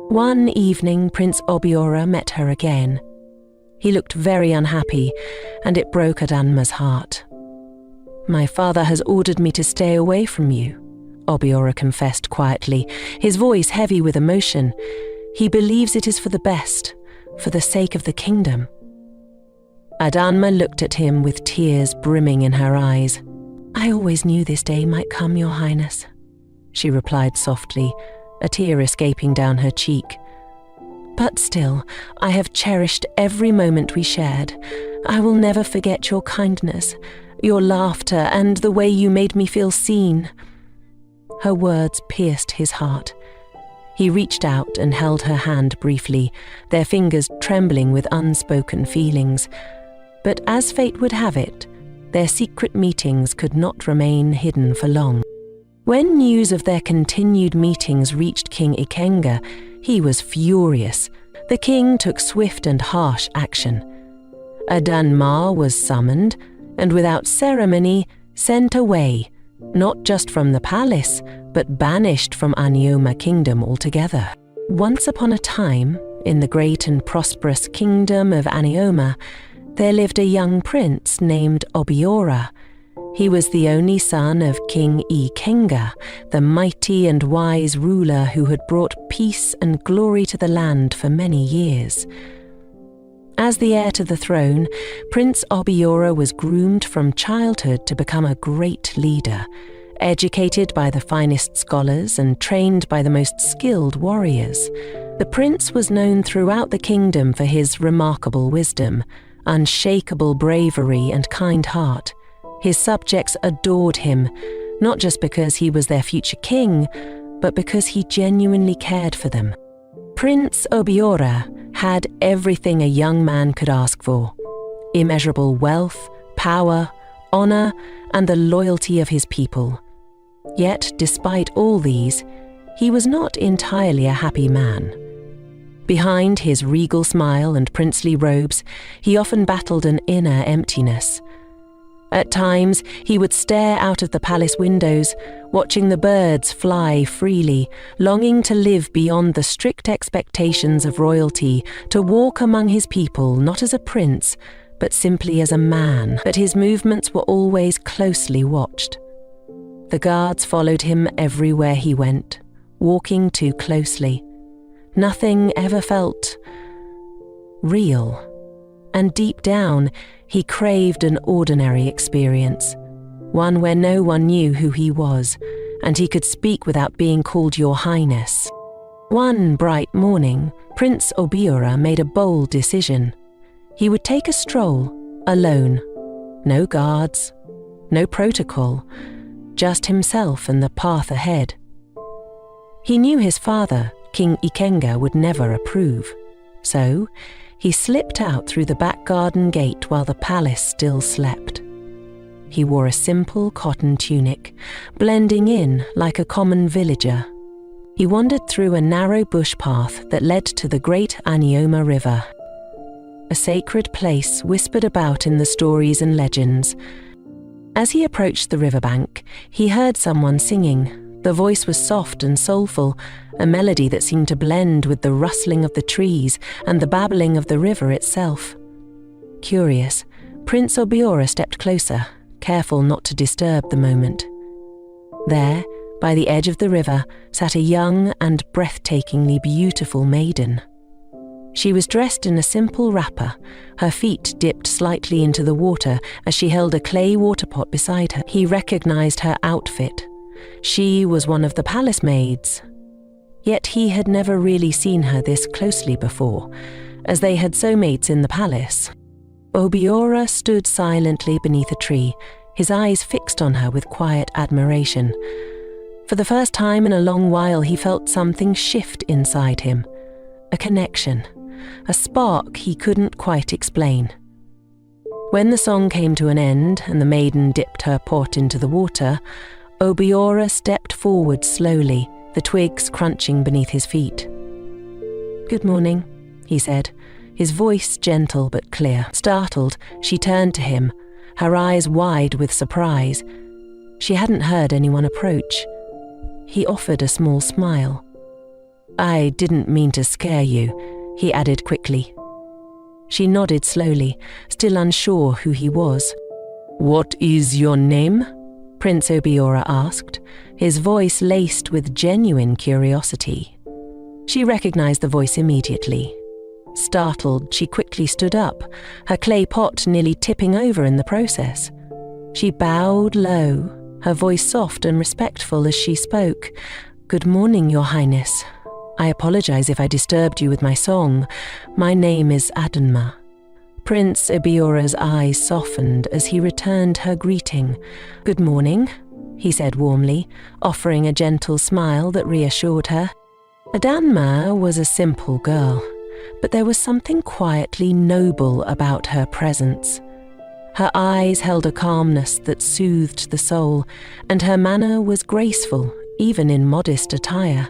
One evening, Prince Obiora met her again. He looked very unhappy, and it broke Adanma's heart. "My father has ordered me to stay away from you," Obiora confessed quietly, his voice heavy with emotion. "He believes it is for the best, for the sake of the kingdom." Adanma looked at him with tears brimming in her eyes. "I always knew this day might come, Your Highness," she replied softly, a tear escaping down her cheek. "But still, I have cherished every moment we shared. I will never forget your kindness, your laughter, and the way you made me feel seen." Her words pierced his heart. He reached out and held her hand briefly, their fingers trembling with unspoken feelings. But as fate would have it, their secret meetings could not remain hidden for long. When news of their continued meetings reached King Ikenga, he was furious. The king took swift and harsh action. Adanma was summoned, and without ceremony, sent away, not just from the palace, but banished from Anioma Kingdom altogether. Once upon a time, in the great and prosperous kingdom of Anioma, there lived a young prince named Obiora. He was the only son of King Ikenga, the mighty and wise ruler who had brought peace and glory to the land for many years. As the heir to the throne, Prince Obiora was groomed from childhood to become a great leader, educated by the finest scholars and trained by the most skilled warriors. The prince was known throughout the kingdom for his remarkable wisdom, unshakable bravery, and kind heart. His subjects adored him, not just because he was their future king, but because he genuinely cared for them. Prince Obiora had everything a young man could ask for: immeasurable wealth, power, honor, and the loyalty of his people. Yet, despite all these, he was not entirely a happy man. Behind his regal smile and princely robes, he often battled an inner emptiness. At times, he would stare out of the palace windows, watching the birds fly freely, longing to live beyond the strict expectations of royalty, to walk among his people not as a prince, but simply as a man. But his movements were always closely watched. The guards followed him everywhere he went, walking too closely. Nothing ever felt real. And deep down, he craved an ordinary experience, one where no one knew who he was, and he could speak without being called Your Highness. One bright morning, Prince Obiora made a bold decision. He would take a stroll, alone. No guards, no protocol, just himself and the path ahead. He knew his father, King Ikenga, would never approve, so he slipped out through the back garden gate while the palace still slept. He wore a simple cotton tunic, blending in like a common villager. He wandered through a narrow bush path that led to the great Anioma River, a sacred place whispered about in the stories and legends. As he approached the riverbank, he heard someone singing. The voice was soft and soulful, a melody that seemed to blend with the rustling of the trees and the babbling of the river itself. Curious, Prince Obiora stepped closer, careful not to disturb the moment. There, by the edge of the river, sat a young and breathtakingly beautiful maiden. She was dressed in a simple wrapper, her feet dipped slightly into the water as she held a clay water pot beside her. He recognized her outfit. She was one of the palace maids. Yet he had never really seen her this closely before, as they had so mates in the palace. Obiora stood silently beneath a tree, his eyes fixed on her with quiet admiration. For the first time in a long while, he felt something shift inside him. A connection, a spark he couldn't quite explain. When the song came to an end and the maiden dipped her pot into the water, Obiora stepped forward slowly, the twigs crunching beneath his feet. "Good morning," he said, his voice gentle but clear. Startled, she turned to him, her eyes wide with surprise. She hadn't heard anyone approach. He offered a small smile. I didn't mean to scare you," he added quickly. She nodded slowly, still unsure who he was. "What is your name?" Prince Obiora asked, his voice laced with genuine curiosity. She recognized the voice immediately. Startled, she quickly stood up, her clay pot nearly tipping over in the process. She bowed low, her voice soft and respectful as she spoke. "Good morning, Your Highness. I apologize if I disturbed you with my song. My name is Adanma." Prince Obiora's eyes softened as he returned her greeting. "Good morning," he said warmly, offering a gentle smile that reassured her. Adanma was a simple girl, but there was something quietly noble about her presence. Her eyes held a calmness that soothed the soul, and her manner was graceful, even in modest attire.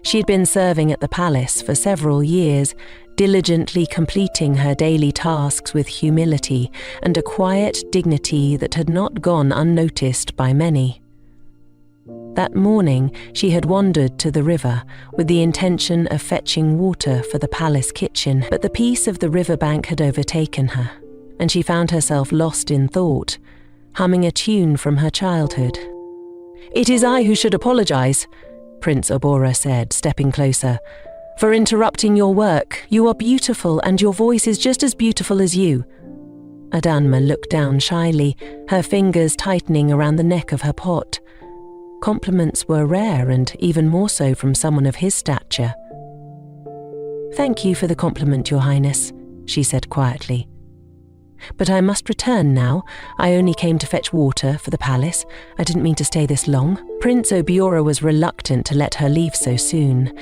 She'd been serving at the palace for several years, diligently completing her daily tasks with humility and a quiet dignity that had not gone unnoticed by many. That morning, she had wandered to the river with the intention of fetching water for the palace kitchen, but the peace of the riverbank had overtaken her, and she found herself lost in thought, humming a tune from her childhood. "It is I who should apologize," Prince Obora said, stepping closer. "For interrupting your work. You are beautiful, and your voice is just as beautiful as you." Adanma looked down shyly, her fingers tightening around the neck of her pot. Compliments were rare, and even more so from someone of his stature. "Thank you for the compliment, Your Highness," she said quietly. "But I must return now. I only came to fetch water for the palace. I didn't mean to stay this long." Prince Obiora was reluctant to let her leave so soon.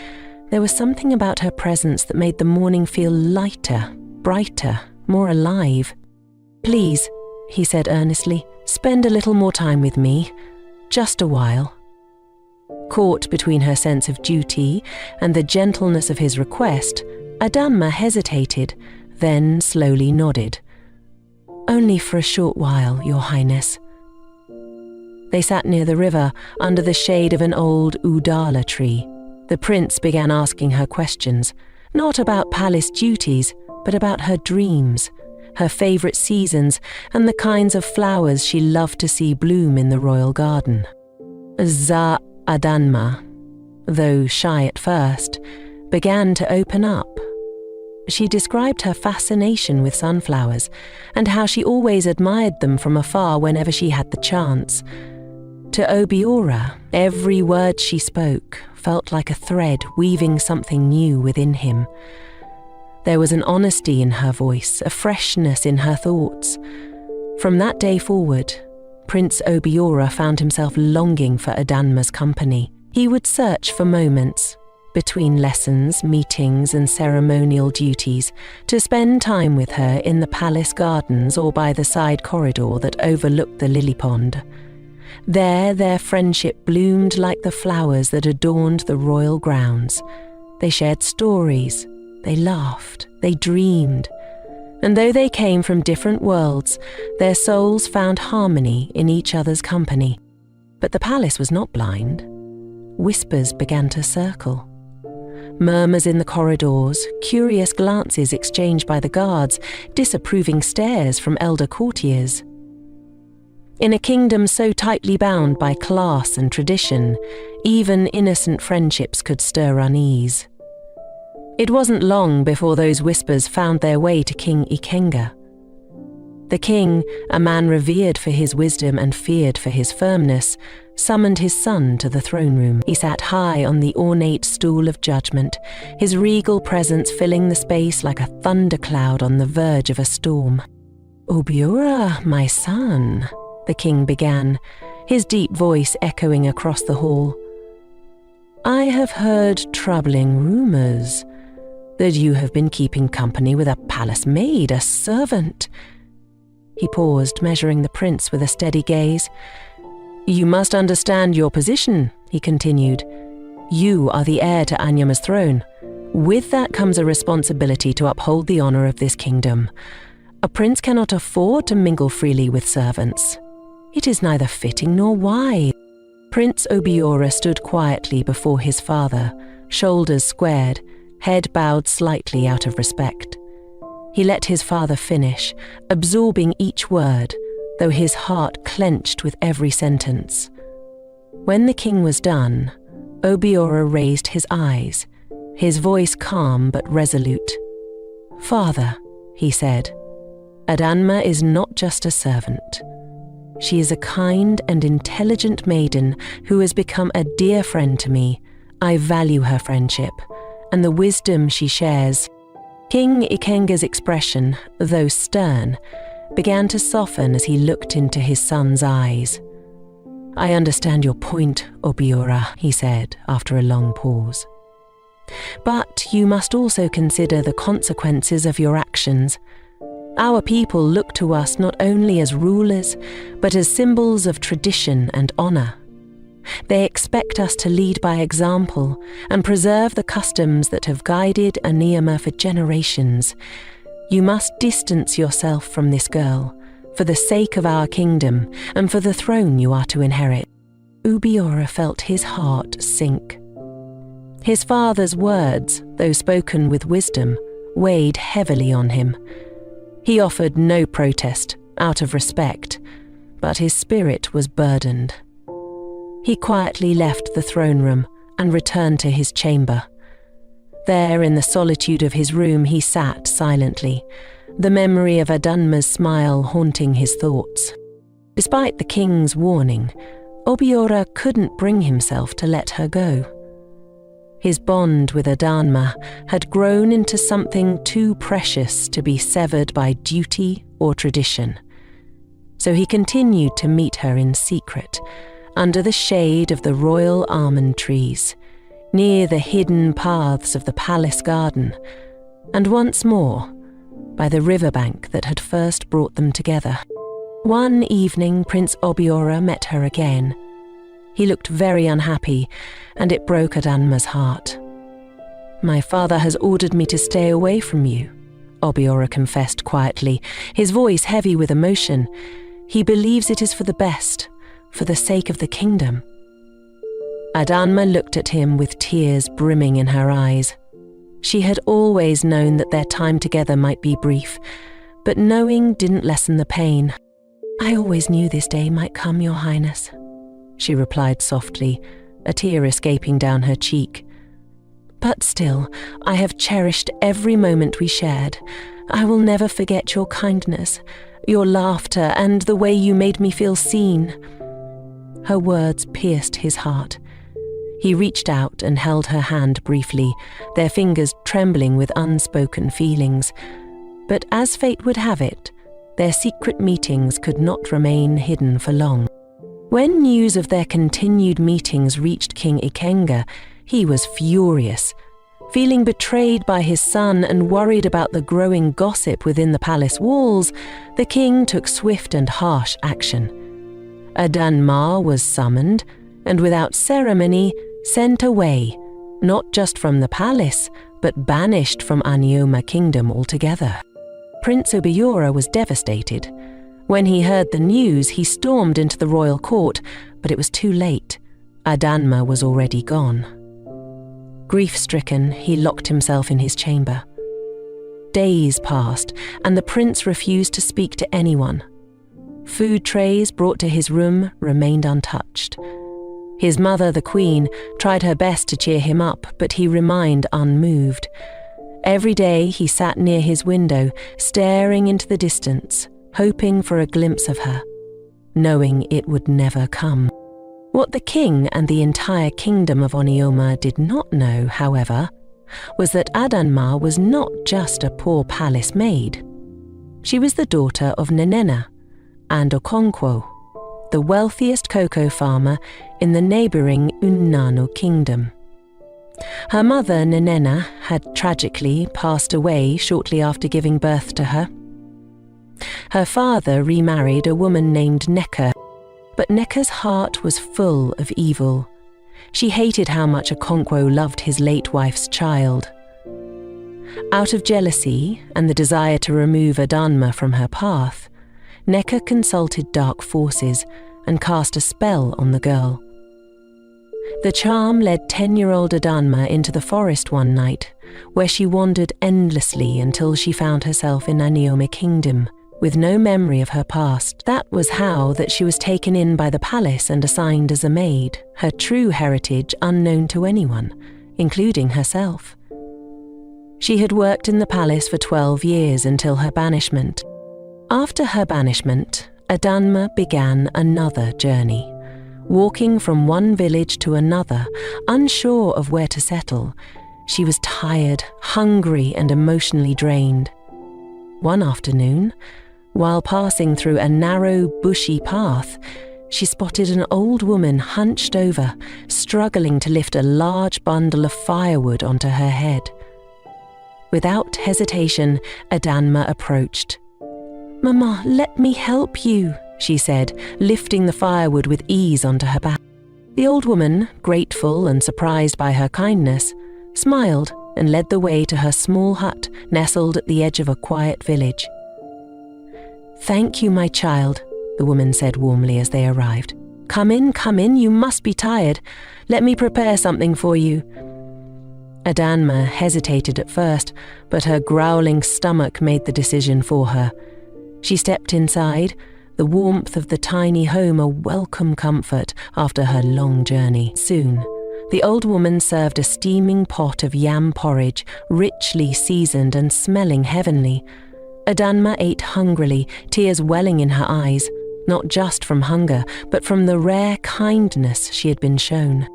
There was something about her presence that made the morning feel lighter, brighter, more alive. "Please," he said earnestly, "spend a little more time with me. Just a while." Caught between her sense of duty and the gentleness of his request, Adanma hesitated, then slowly nodded. "Only for a short while, Your Highness." They sat near the river, under the shade of an old udala tree. The prince began asking her questions, not about palace duties, but about her dreams, her favourite seasons, and the kinds of flowers she loved to see bloom in the royal garden. Adanma, though shy at first, began to open up. She described her fascination with sunflowers and how she always admired them from afar whenever she had the chance. To Obiora, every word she spoke felt like a thread weaving something new within him. There was an honesty in her voice, a freshness in her thoughts. From that day forward, Prince Obiora found himself longing for Adanma's company. He would search for moments, between lessons, meetings, and ceremonial duties, to spend time with her in the palace gardens or by the side corridor that overlooked the lily pond. There, their friendship bloomed like the flowers that adorned the royal grounds. They shared stories, they laughed, they dreamed. And though they came from different worlds, their souls found harmony in each other's company. But the palace was not blind. Whispers began to circle. Murmurs in the corridors, curious glances exchanged by the guards, disapproving stares from elder courtiers. In a kingdom so tightly bound by class and tradition, even innocent friendships could stir unease. It wasn't long before those whispers found their way to King Ikenga. The king, a man revered for his wisdom and feared for his firmness, summoned his son to the throne room. He sat high on the ornate stool of judgment, his regal presence filling the space like a thundercloud on the verge of a storm. "Obiora, my son," the king began, his deep voice echoing across the hall. "I have heard troubling rumors that you have been keeping company with a palace maid, a servant." He paused, measuring the prince with a steady gaze. "You must understand your position," he continued. "You are the heir to Anyama's throne. With that comes a responsibility to uphold the honor of this kingdom. A prince cannot afford to mingle freely with servants. It is neither fitting nor wise." Prince Obiora stood quietly before his father, shoulders squared, head bowed slightly out of respect. He let his father finish, absorbing each word, though his heart clenched with every sentence. When the king was done, Obiora raised his eyes, his voice calm but resolute. "Father," he said, "Adanma is not just a servant. She is a kind and intelligent maiden who has become a dear friend to me. I value her friendship and the wisdom she shares." King Ikenga's expression, though stern, began to soften as he looked into his son's eyes. "I understand your point, Obiora," he said after a long pause. "But you must also consider the consequences of your actions. Our people look to us not only as rulers, but as symbols of tradition and honor. They expect us to lead by example and preserve the customs that have guided Anioma for generations. You must distance yourself from this girl, for the sake of our kingdom and for the throne you are to inherit." Obiora felt his heart sink. His father's words, though spoken with wisdom, weighed heavily on him. He offered no protest, out of respect, but his spirit was burdened. He quietly left the throne room and returned to his chamber. There, in the solitude of his room, he sat silently, the memory of Adanma's smile haunting his thoughts. Despite the king's warning, Obiora couldn't bring himself to let her go. His bond with Adanma had grown into something too precious to be severed by duty or tradition. So he continued to meet her in secret, under the shade of the royal almond trees, near the hidden paths of the palace garden, and once more, by the riverbank that had first brought them together. One evening, Prince Obiora met her again. He looked very unhappy, and it broke Adanma's heart. "My father has ordered me to stay away from you," Obiora confessed quietly, his voice heavy with emotion. "He believes it is for the best, for the sake of the kingdom." Adanma looked at him with tears brimming in her eyes. She had always known that their time together might be brief, but knowing didn't lessen the pain. "I always knew this day might come, Your Highness," she replied softly, a tear escaping down her cheek. "But still, I have cherished every moment we shared. I will never forget your kindness, your laughter, and the way you made me feel seen." Her words pierced his heart. He reached out and held her hand briefly, their fingers trembling with unspoken feelings. But as fate would have it, their secret meetings could not remain hidden for long. When news of their continued meetings reached King Ikenga, he was furious. Feeling betrayed by his son and worried about the growing gossip within the palace walls, the king took swift and harsh action. Adanma was summoned, and without ceremony, sent away, not just from the palace, but banished from Anioma Kingdom altogether. Prince Obiora was devastated. When he heard the news, he stormed into the royal court, but it was too late. Adanma was already gone. Grief-stricken, he locked himself in his chamber. Days passed, and the prince refused to speak to anyone. Food trays brought to his room remained untouched. His mother, the queen, tried her best to cheer him up, but he remained unmoved. Every day he sat near his window, staring into the distance, hoping for a glimpse of her, knowing it would never come. What the king and the entire kingdom of Anioma did not know, however, was that Adanma was not just a poor palace maid. She was the daughter of Nenena and Okonkwo, the wealthiest cocoa farmer in the neighbouring Unnano kingdom. Her mother, Nenena, had tragically passed away shortly after giving birth to her. Her father remarried a woman named Neka, but Neka's heart was full of evil. She hated how much Okonkwo loved his late wife's child. Out of jealousy and the desire to remove Adanma from her path, Neka consulted dark forces and cast a spell on the girl. The charm led 10-year-old Adanma into the forest one night, where she wandered endlessly until she found herself in Aniome Kingdom, with no memory of her past. That was how that she was taken in by the palace and assigned as a maid, her true heritage unknown to anyone, including herself. She had worked in the palace for 12 years until her banishment. After her banishment, Adanma began another journey. Walking from one village to another, unsure of where to settle, she was tired, hungry, and emotionally drained. One afternoon, while passing through a narrow, bushy path, she spotted an old woman hunched over, struggling to lift a large bundle of firewood onto her head. Without hesitation, Adanma approached. "Mama, let me help you," she said, lifting the firewood with ease onto her back. The old woman, grateful and surprised by her kindness, smiled and led the way to her small hut nestled at the edge of a quiet village. "Thank you, my child," the woman said warmly as they arrived. Come in, you must be tired. Let me prepare something for you." Adanma hesitated at first, but her growling stomach made the decision for her. She stepped inside, the warmth of the tiny home a welcome comfort after her long journey. Soon, the old woman served a steaming pot of yam porridge, richly seasoned and smelling heavenly. Adanma ate hungrily, tears welling in her eyes, not just from hunger, but from the rare kindness she had been shown.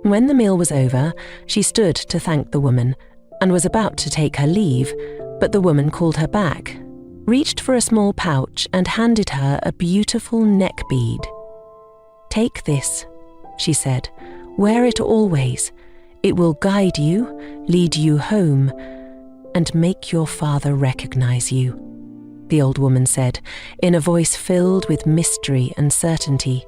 When the meal was over, she stood to thank the woman, and was about to take her leave, but the woman called her back, reached for a small pouch and handed her a beautiful neck bead. "Take this," she said. "Wear it always. It will guide you, lead you home, and make your father recognize you," the old woman said, in a voice filled with mystery and certainty.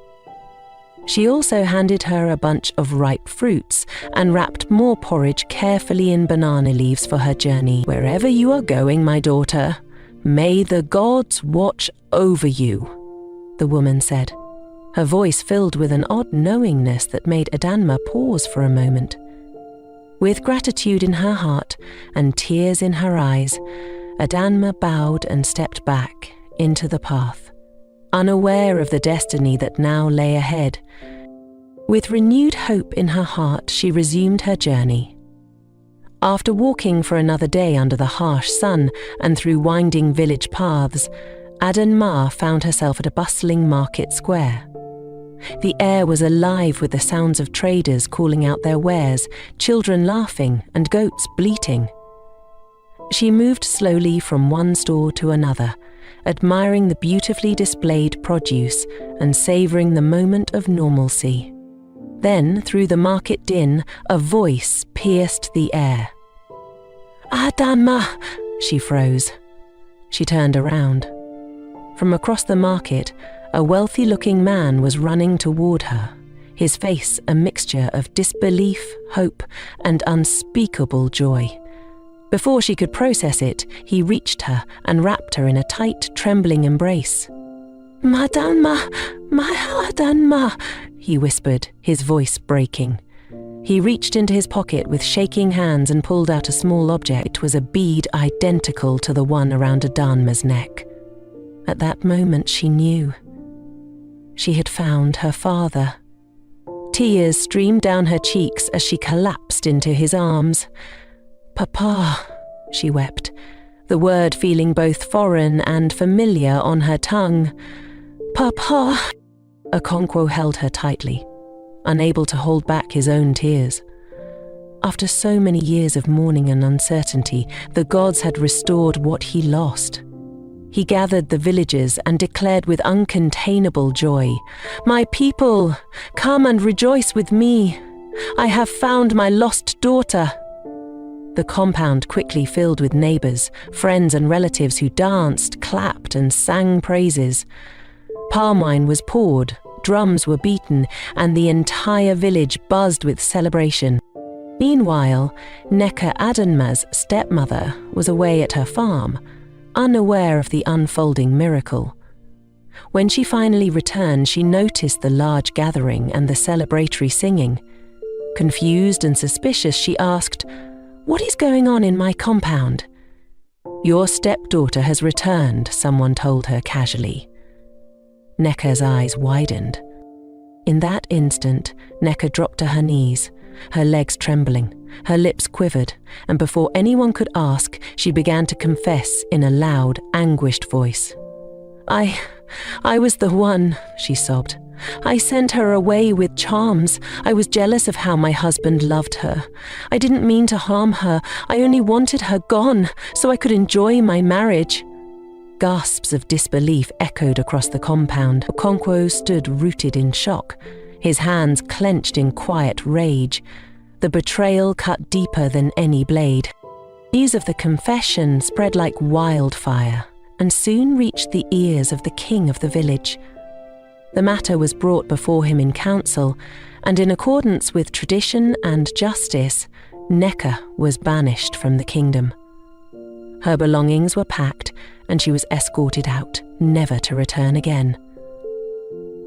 She also handed her a bunch of ripe fruits and wrapped more porridge carefully in banana leaves for her journey. "Wherever you are going, my daughter, may the gods watch over you," the woman said, her voice filled with an odd knowingness that made Adanma pause for a moment. With gratitude in her heart and tears in her eyes, Adanma bowed and stepped back into the path, unaware of the destiny that now lay ahead. With renewed hope in her heart, she resumed her journey. After walking for another day under the harsh sun and through winding village paths, Adanma found herself at a bustling market square. The air was alive with the sounds of traders calling out their wares, children laughing, and goats bleating. She moved slowly from one store to another, admiring the beautifully displayed produce and savouring the moment of normalcy. Then, through the market din, a voice pierced the air. "Adanma!" She froze. She turned around. From across the market, a wealthy-looking man was running toward her, his face a mixture of disbelief, hope, and unspeakable joy. Before she could process it, he reached her and wrapped her in a tight, trembling embrace. "Adanma, my Adanma," he whispered, his voice breaking. He reached into his pocket with shaking hands and pulled out a small object. It was a bead identical to the one around Adanma's neck. At that moment she knew. She had found her father. Tears streamed down her cheeks as she collapsed into his arms. "Papa," she wept, the word feeling both foreign and familiar on her tongue. "Papa!" Okonkwo held her tightly, unable to hold back his own tears. After so many years of mourning and uncertainty, the gods had restored what he lost. He gathered the villagers and declared with uncontainable joy, "My people, come and rejoice with me. I have found my lost daughter." The compound quickly filled with neighbours, friends and relatives who danced, clapped and sang praises. Palm wine was poured, drums were beaten, and the entire village buzzed with celebration. Meanwhile, Neka Adanma's stepmother was away at her farm, unaware of the unfolding miracle. When she finally returned, she noticed the large gathering and the celebratory singing. Confused and suspicious, she asked, "What is going on in my compound?" "Your stepdaughter has returned," someone told her casually. Necca's eyes widened. In that instant, Necca dropped to her knees, her legs trembling, her lips quivered, and before anyone could ask, she began to confess in a loud, anguished voice. I was the one," she sobbed. "I sent her away with charms. I was jealous of how my husband loved her. I didn't mean to harm her. I only wanted her gone so I could enjoy my marriage." Gasps of disbelief echoed across the compound. Okonkwo stood rooted in shock, his hands clenched in quiet rage. The betrayal cut deeper than any blade. News of the confession spread like wildfire and soon reached the ears of the king of the village. The matter was brought before him in council, and in accordance with tradition and justice, Necca was banished from the kingdom. Her belongings were packed, and she was escorted out, never to return again.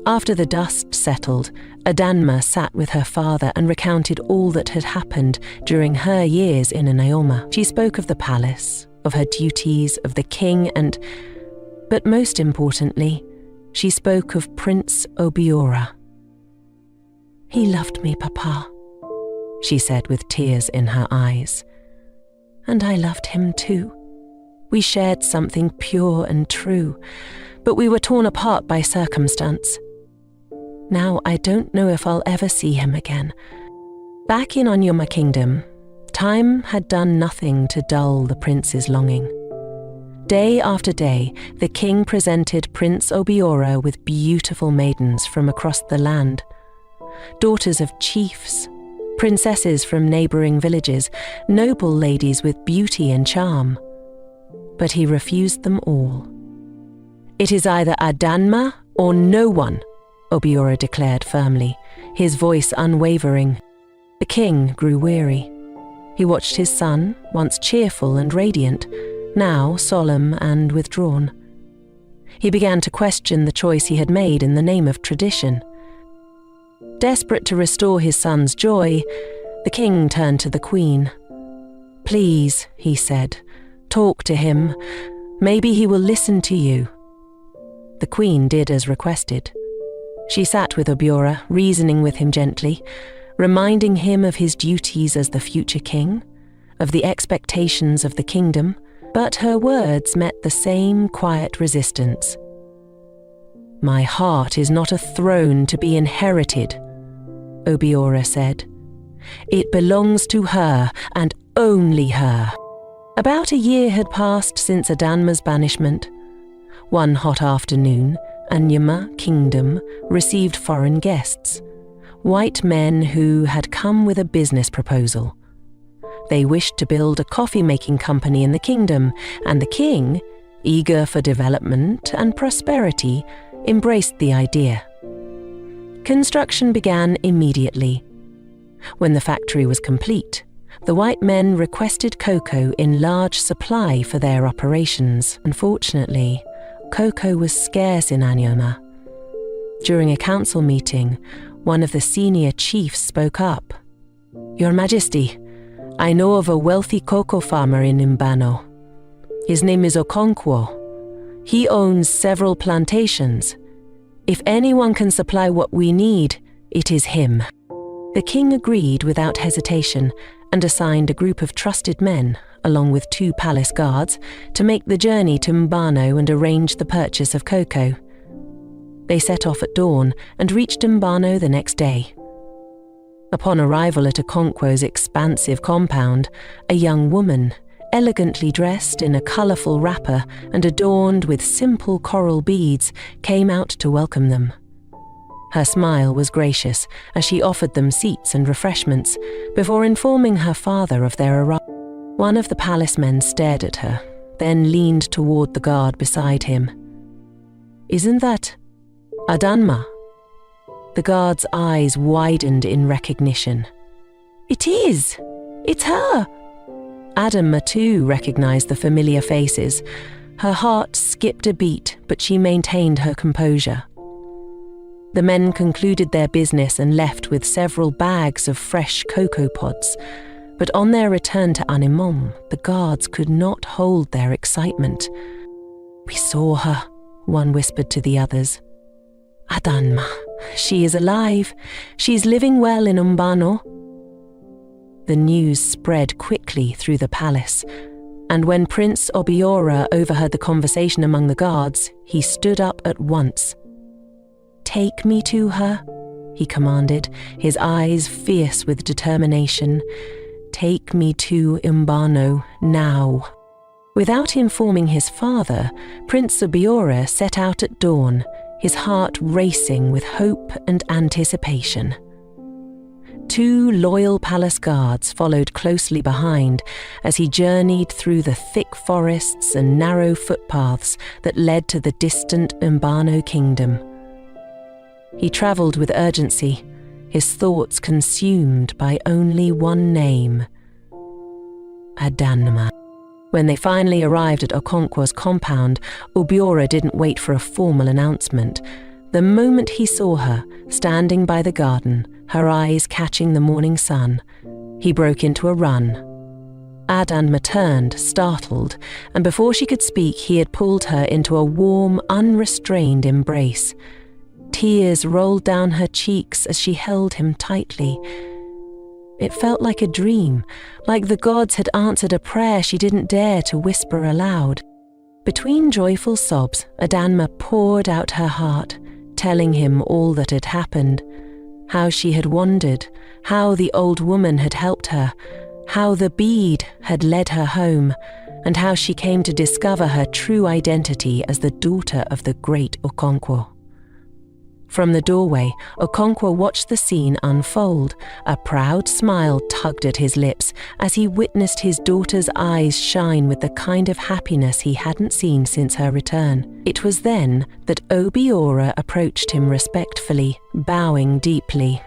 After the dust settled, Adanma sat with her father and recounted all that had happened during her years in Anaoma. She spoke of the palace, of her duties, of the king, but most importantly, she spoke of Prince Obiora. "He loved me, Papa," she said with tears in her eyes. "And I loved him too. We shared something pure and true, but we were torn apart by circumstance. Now I don't know if I'll ever see him again." Back in Onyoma Kingdom, time had done nothing to dull the prince's longing. Day after day, the king presented Prince Obiora with beautiful maidens from across the land, daughters of chiefs, princesses from neighboring villages, noble ladies with beauty and charm. But he refused them all. "It is either Adanma or no one," Obiora declared firmly, his voice unwavering. The king grew weary. He watched his son, once cheerful and radiant, now solemn and withdrawn. He began to question the choice he had made in the name of tradition. Desperate to restore his son's joy, the king turned to the queen. "Please," he said, "talk to him. Maybe he will listen to you." The queen did as requested. She sat with Obiora, reasoning with him gently, reminding him of his duties as the future king, of the expectations of the kingdom, but her words met the same quiet resistance. "My heart is not a throne to be inherited," Obiora said. "It belongs to her, and only her." About a year had passed since Adanma's banishment. One hot afternoon, Onyoma Kingdom received foreign guests, white men who had come with a business proposal. They wished to build a coffee-making company in the kingdom, and the king, eager for development and prosperity, embraced the idea. Construction began immediately. When the factory was complete, the white men requested cocoa in large supply for their operations. Unfortunately, cocoa was scarce in Onyoma. During a council meeting, one of the senior chiefs spoke up. "Your Majesty, I know of a wealthy cocoa farmer in Mbano. His name is Okonkwo. He owns several plantations. If anyone can supply what we need, it is him." The king agreed without hesitation and assigned a group of trusted men, along with 2 palace guards, to make the journey to Mbano and arrange the purchase of cocoa. They set off at dawn and reached Mbano the next day. Upon arrival at Okonkwo's expansive compound, a young woman, elegantly dressed in a colourful wrapper and adorned with simple coral beads, came out to welcome them. Her smile was gracious as she offered them seats and refreshments before informing her father of their arrival. One of the palace men stared at her, then leaned toward the guard beside him. "Isn't that Adanma?" The guard's eyes widened in recognition. "It is! It's her!" Adanma too recognized the familiar faces. Her heart skipped a beat, but she maintained her composure. The men concluded their business and left with several bags of fresh cocoa pods. But on their return to Animom, the guards could not hold their excitement. "We saw her," one whispered to the others. "Adanma, she is alive. She's living well in Umbano." The news spread quickly through the palace, and when Prince Obiora overheard the conversation among the guards, he stood up at once. "Take me to her," he commanded, his eyes fierce with determination. "Take me to Umbano now." Without informing his father, Prince Obiora set out at dawn, his heart racing with hope and anticipation. 2 loyal palace guards followed closely behind as he journeyed through the thick forests and narrow footpaths that led to the distant Umbano kingdom. He travelled with urgency, his thoughts consumed by only one name: Adanma. When they finally arrived at Okonkwo's compound, Obiora didn't wait for a formal announcement. The moment he saw her, standing by the garden, her eyes catching the morning sun, he broke into a run. Adanma turned, startled, and before she could speak, he had pulled her into a warm, unrestrained embrace. Tears rolled down her cheeks as she held him tightly. It felt like a dream, like the gods had answered a prayer she didn't dare to whisper aloud. Between joyful sobs, Adanma poured out her heart, telling him all that had happened, how she had wandered, how the old woman had helped her, how the bead had led her home, and how she came to discover her true identity as the daughter of the great Okonkwo. From the doorway, Okonkwo watched the scene unfold. A proud smile tugged at his lips as he witnessed his daughter's eyes shine with the kind of happiness he hadn't seen since her return. It was then that Obiora approached him respectfully, bowing deeply.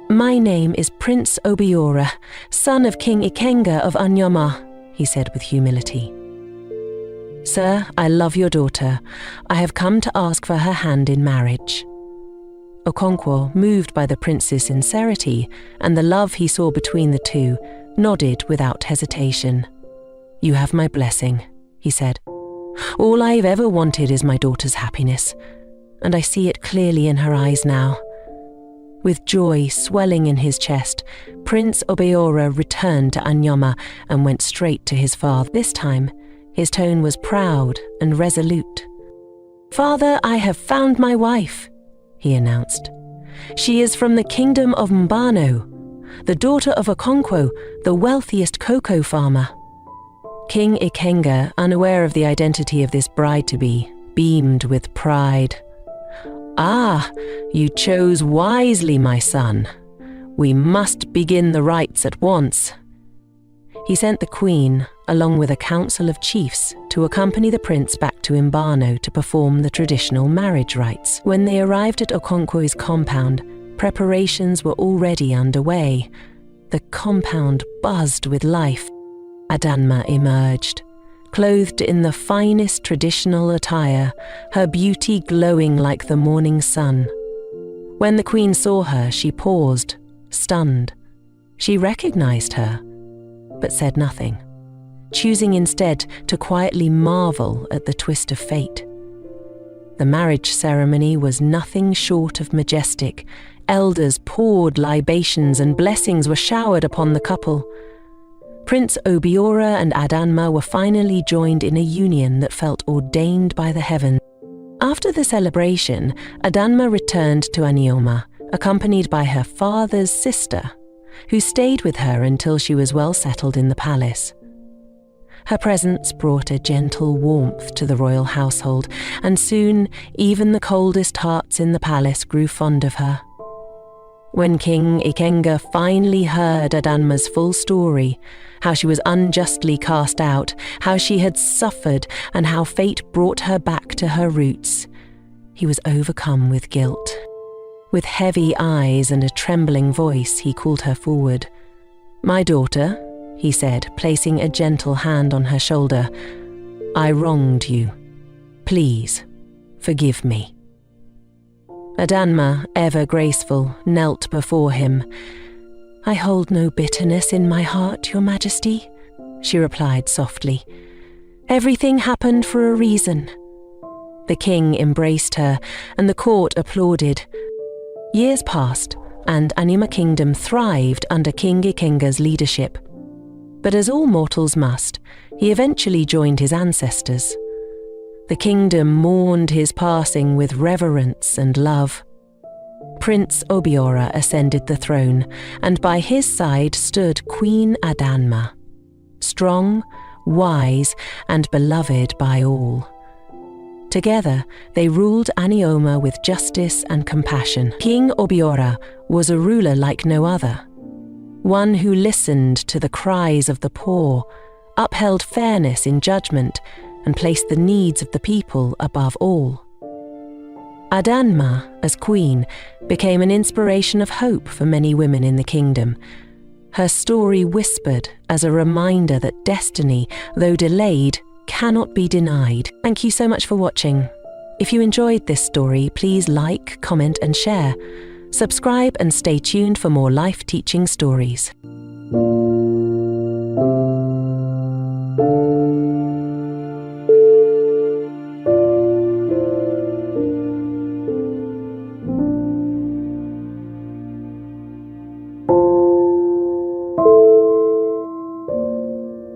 "My name is Prince Obiora, son of King Ikenga of Anyoma," he said with humility. "Sir, I love your daughter. I have come to ask for her hand in marriage." Okonkwo, moved by the prince's sincerity and the love he saw between the two, nodded without hesitation. "You have my blessing," he said. "All I've ever wanted is my daughter's happiness, and I see it clearly in her eyes now." With joy swelling in his chest, Prince Obiora returned to Anyoma and went straight to his father. This time, his tone was proud and resolute. "Father, I have found my wife," he announced. "She is from the kingdom of Mbano, the daughter of Okonkwo, the wealthiest cocoa farmer." King Ikenga, unaware of the identity of this bride-to-be, beamed with pride. "Ah, you chose wisely, my son. We must begin the rites at once." He sent the queen, along with a council of chiefs, to accompany the prince back to Mbano to perform the traditional marriage rites. When they arrived at Okonkwo's compound, preparations were already underway. The compound buzzed with life. Adanma emerged, clothed in the finest traditional attire, her beauty glowing like the morning sun. When the queen saw her, she paused, stunned. She recognized her, but said nothing, choosing instead to quietly marvel at the twist of fate. The marriage ceremony was nothing short of majestic. Elders poured libations and blessings were showered upon the couple. Prince Obiora and Adanma were finally joined in a union that felt ordained by the heavens. After the celebration, Adanma returned to Anyoma, accompanied by her father's sister, who stayed with her until she was well settled in the palace. Her presence brought a gentle warmth to the royal household, and soon even the coldest hearts in the palace grew fond of her. When King Ikenga finally heard Adanma's full story, how she was unjustly cast out, how she had suffered, and how fate brought her back to her roots, he was overcome with guilt. With heavy eyes and a trembling voice, he called her forward. "My daughter," he said, placing a gentle hand on her shoulder, "I wronged you. Please, forgive me." Adanma, ever graceful, knelt before him. "I hold no bitterness in my heart, Your Majesty," she replied softly. "Everything happened for a reason." The king embraced her, and the court applauded. Years passed, and Anima Kingdom thrived under King Ikenga's leadership. But as all mortals must, he eventually joined his ancestors. The kingdom mourned his passing with reverence and love. Prince Obiora ascended the throne, and by his side stood Queen Adanma, strong, wise, and beloved by all. Together, they ruled Anioma with justice and compassion. King Obiora was a ruler like no other, one who listened to the cries of the poor, upheld fairness in judgment, and placed the needs of the people above all. Adanma, as queen, became an inspiration of hope for many women in the kingdom. Her story whispered as a reminder that destiny, though delayed, cannot be denied. Thank you so much for watching. If you enjoyed this story, please like, comment, and share. Subscribe and stay tuned for more life-teaching stories.